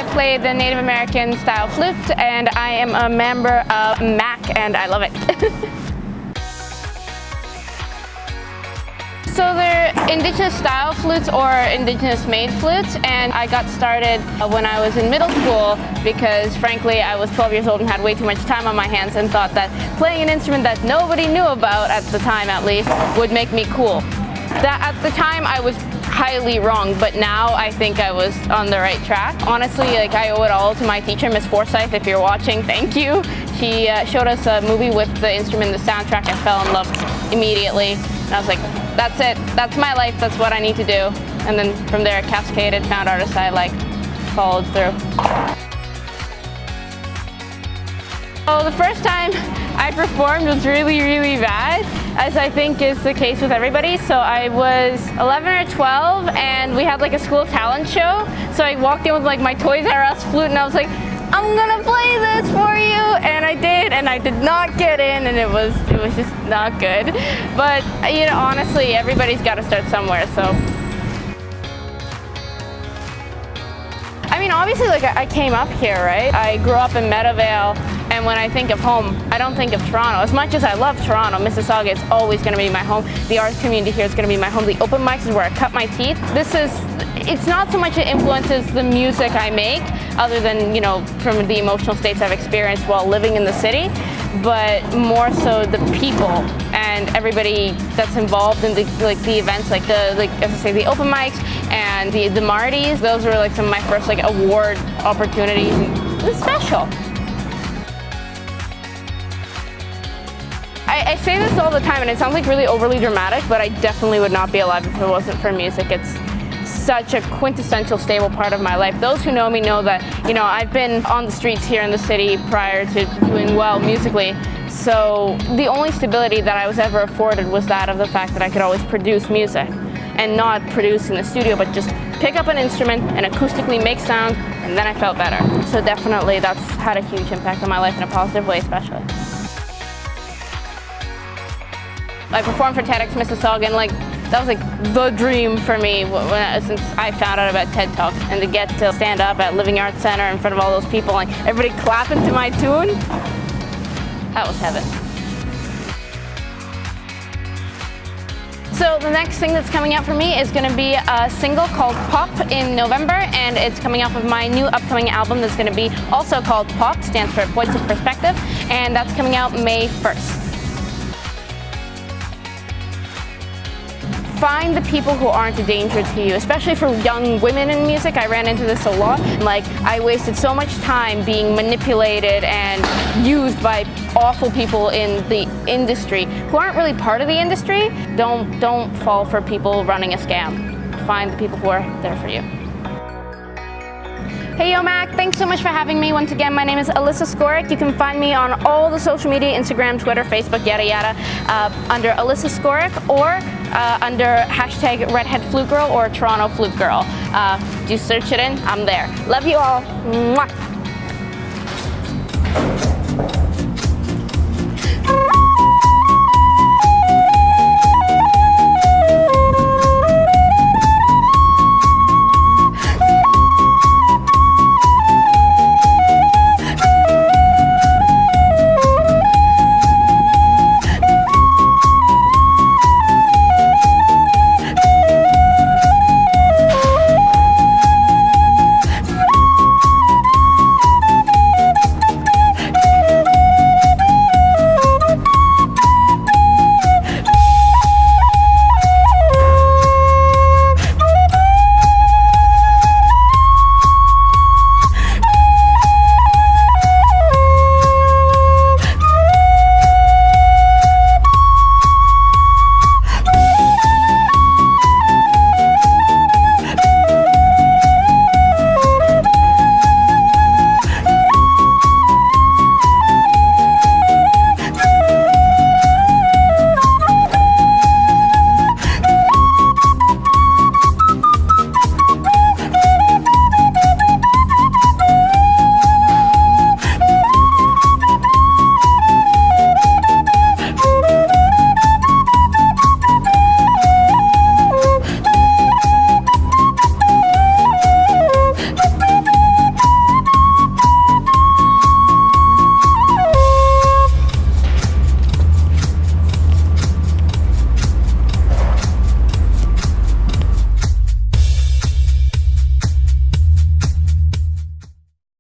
play the Native American style flute, and I am a member of MAC, and I love it. So they're indigenous style flutes or indigenous made flutes, and I got started when I was in middle school because frankly I was 12 years old and had way too much time on my hands and thought that playing an instrument that nobody knew about, at the time at least, would make me cool. That at the time I was highly wrong, but now I think I was on the right track. Honestly, like, I owe it all to my teacher, Miss Forsyth. If you're watching, thank you. She showed us a movie with the instrument, the soundtrack. I fell in love immediately, and I was like, that's it, that's my life, that's what I need to do. And then from there, cascaded, found artists I like, followed through. So the first time I performed was really, really bad, as I think is the case with everybody. So I was 11 or 12, and we had like a school talent show. So I walked in with like my Toys R Us flute, and I was like, I'm gonna play this for you, and I did, and I did not get in, and it was just not good. But you know, honestly, everybody's got to start somewhere. So I mean, obviously, like, I came up here, right? I grew up in Meadowvale, and when I think of home, I don't think of Toronto. As much as I love Toronto, Mississauga is always going to be my home. The arts community here is going to be my home. The open mics is where I cut my teeth. It's not so much it influences the music I make, other than, you know, from the emotional states I've experienced while living in the city, but more so the people and everybody that's involved in the events, like as I say, the open mics and the MARTYs. Those were like some of my first like award opportunities. It was special. I say this all the time, and it sounds like really overly dramatic, but I definitely would not be alive if it wasn't for music. It's such a quintessential stable part of my life. Those who know me know that, you know, I've been on the streets here in the city prior to doing well musically. So the only stability that I was ever afforded was that of the fact that I could always produce music, and not produce in the studio, but just pick up an instrument and acoustically make sound, and then I felt better. So definitely that's had a huge impact on my life in a positive way, especially. I performed for TEDx Mississauga, and like, that was like the dream for me since I found out about TED Talk, and to get to stand up at Living Arts Center in front of all those people, like everybody clapping to my tune, that was heaven. So the next thing that's coming out for me is going to be a single called Pop in November, and it's coming off of my new upcoming album that's going to be also called Pop, stands for Points of Perspective, and that's coming out May 1st. Find the people who aren't a danger to you, especially for young women in music. I ran into this a lot. Like, I wasted so much time being manipulated and used by awful people in the industry who aren't really part of the industry. Don't fall for people running a scam. Find the people who are there for you. Hey, yo, Mac, thanks so much for having me. Once again, my name is Alissa Skorik. You can find me on all the social media, Instagram, Twitter, Facebook, yada yada, under Alissa Skorik, or under hashtag Redhead Flute Girl or Toronto Flute Girl. Just search it in, I'm there. Love you all. Mwah.